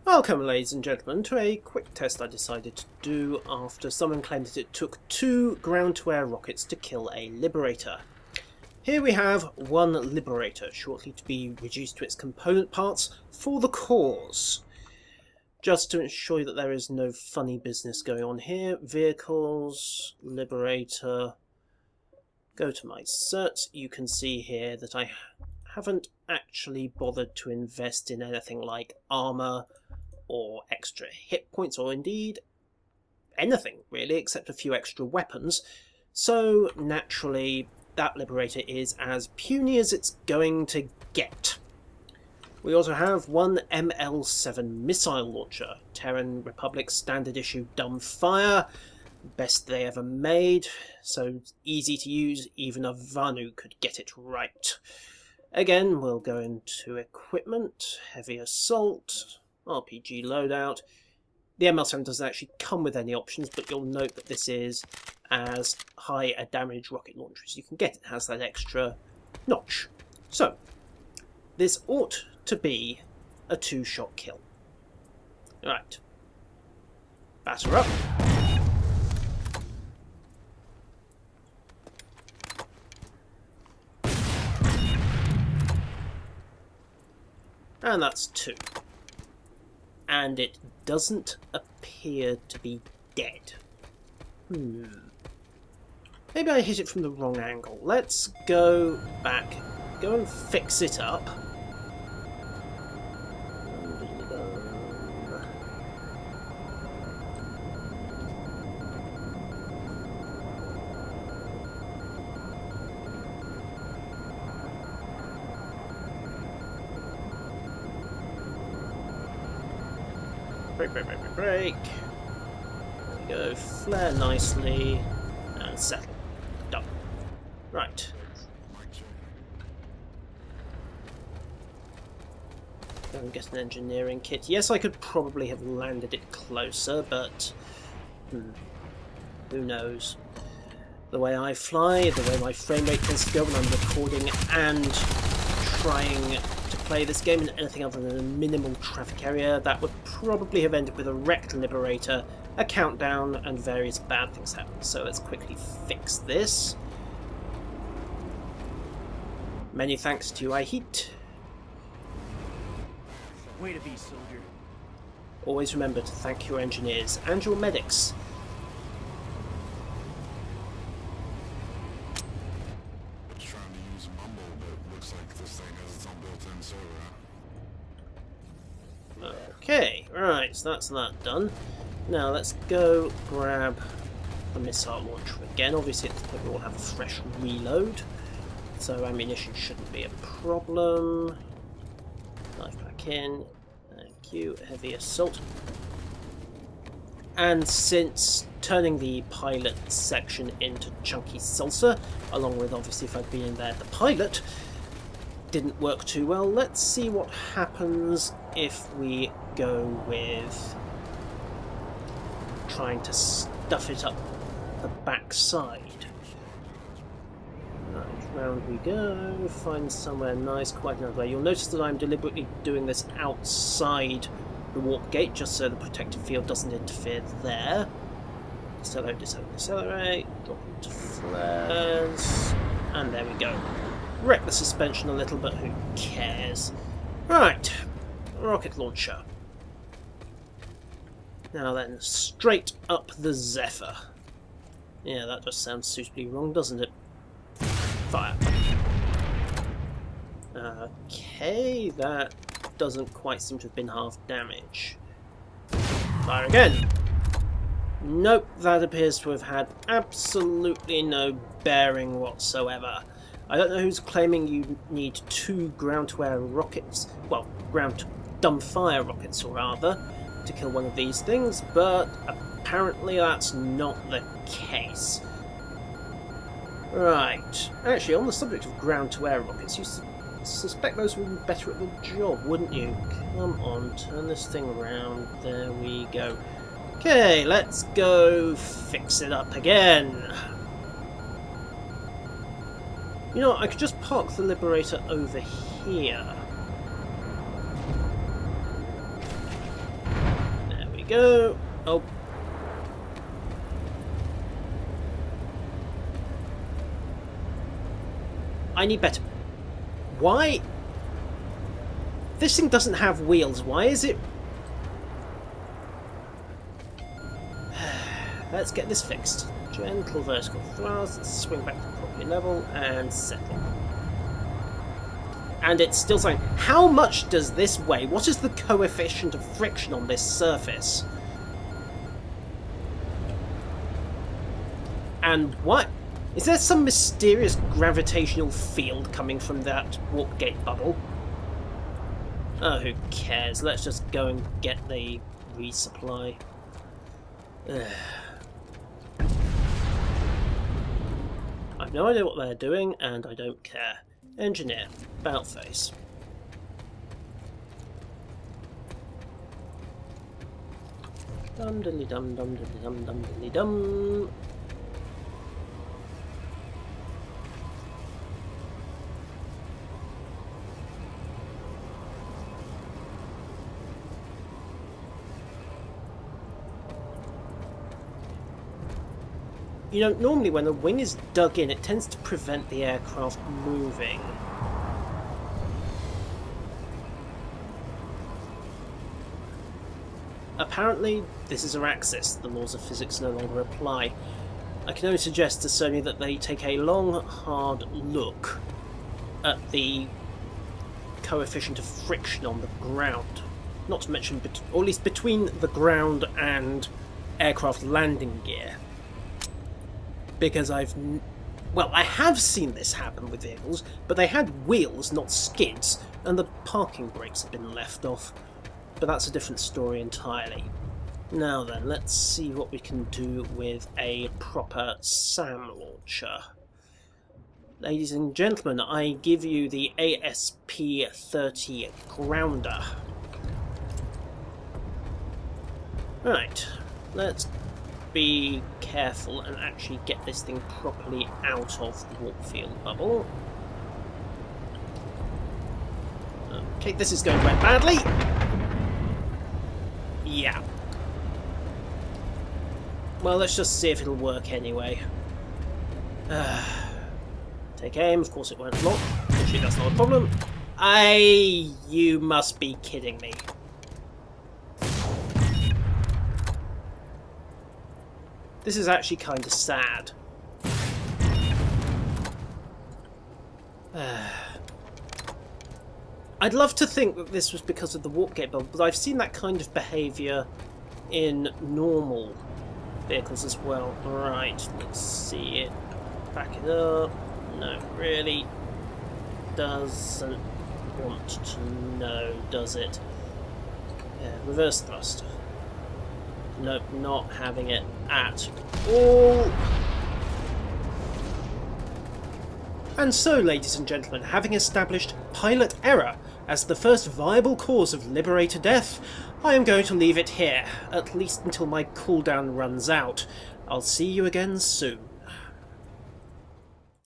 Welcome, ladies and gentlemen, to a quick test I decided to do after someone claimed that it took 2 ground-to-air rockets to kill a Liberator. Here we have one Liberator, shortly to be reduced to its component parts for the cause. Just to ensure that there is no funny business going on here, vehicles, Liberator, go to my certs. You can see here that I haven't actually bothered to invest in anything like armour or extra hit points, or indeed anything really, except a few extra weapons. So naturally that Liberator is as puny as it's going to get. We also have one ML-7 missile launcher, Terran Republic standard issue dumbfire, best they ever made, so easy to use, even a Vanu could get it right. Again, we'll go into equipment, heavy assault, RPG loadout. The ML-7 doesn't actually come with any options, but you'll note that this is as high a damage rocket launcher as you can get. It has that extra notch. So, this ought to be a 2-shot kill. Right. Batter up. And that's 2. And it doesn't appear to be dead. Maybe I hit it from the wrong angle. Let's go back, go and fix it up. Break. There we go. Flare nicely and settle. Done. Right. Go and get an engineering kit. Yes, I could probably have landed it closer, but who knows? The way I fly, the way my frame rate tends to go when I'm recording and trying to play this game in anything other than a minimal traffic area, that would probably have ended with a wrecked Liberator, a countdown, and various bad things happen. So let's quickly fix this. Many thanks to iHeat. Way to be, soldier. Always remember to thank your engineers and your medics. Okay, right, so that's that done. Now let's go grab the missile launcher again. Obviously at this point we will have a fresh reload, so ammunition shouldn't be a problem. Knife back in, thank you, heavy assault. And since turning the pilot section into chunky salsa, along with obviously if I'd been in there the pilot, didn't work too well, let's see what happens if we go with trying to stuff it up the back side. Right, round we go, find somewhere nice, quite another way. You'll notice that I'm deliberately doing this outside the warp gate, just so the protective field doesn't interfere there. Decelerate, decelerate, decelerate, drop into flares, and there we go. Wreck the suspension a little, but who cares? Right, rocket launcher. Now then, straight up the Zephyr. Yeah, that just sounds suitably wrong, doesn't it? Fire. Okay, that doesn't quite seem to have been half damage. Fire again. Nope, that appears to have had absolutely no bearing whatsoever. I don't know who's claiming you need 2 ground-to-air rockets, well, ground-to-dumbfire rockets, or rather, to kill one of these things, but apparently that's not the case. Right. Actually, on the subject of ground-to-air rockets, you suspect those would be better at the job, wouldn't you? Come on, turn this thing around. There we go. Okay, let's go fix it up again. You know what, I could just park the Liberator over here. go. Oh. I need better... Why? This thing doesn't have wheels. Why is it... Let's get this fixed. Gentle vertical thrust, swing back to properly level, and settle. And it's still saying, how much does this weigh? What is the coefficient of friction on this surface? And what? Is there some mysterious gravitational field coming from that warp gate bubble? Oh, who cares? Let's just go and get the resupply. I've no idea what they're doing, and I don't care. Engineer, about face. Dum diddly dum dum diddly dum dum diddly dum. You know, normally when the wing is dug in, it tends to prevent the aircraft moving. Apparently, this is Auraxis. The laws of physics no longer apply. I can only suggest to Sony that they take a long, hard look at the coefficient of friction on the ground. Not to mention, or at least between the ground and aircraft landing gear. Because I have seen this happen with vehicles, but they had wheels, not skids, and the parking brakes have been left off. But that's a different story entirely. Now then, let's see what we can do with a proper SAM launcher. Ladies and gentlemen, I give you the ASP-30 grounder. Right, let's be careful and actually get this thing properly out of the warp field bubble. Okay, this is going quite badly. Yeah. Well, let's just see if it'll work anyway. Take aim, of course it won't lock. Actually, that's not a problem. You must be kidding me. This is actually kind of sad. I'd love to think that this was because of the warp gate bubble, but I've seen that kind of behaviour in normal vehicles as well. Right, let's see it. Back it up. No, really doesn't want to know, does it? Yeah, reverse thrust. Nope, not having it at all. And so, ladies and gentlemen, having established pilot error as the first viable cause of Liberator death, I am going to leave it here, at least until my cooldown runs out. I'll see you again soon.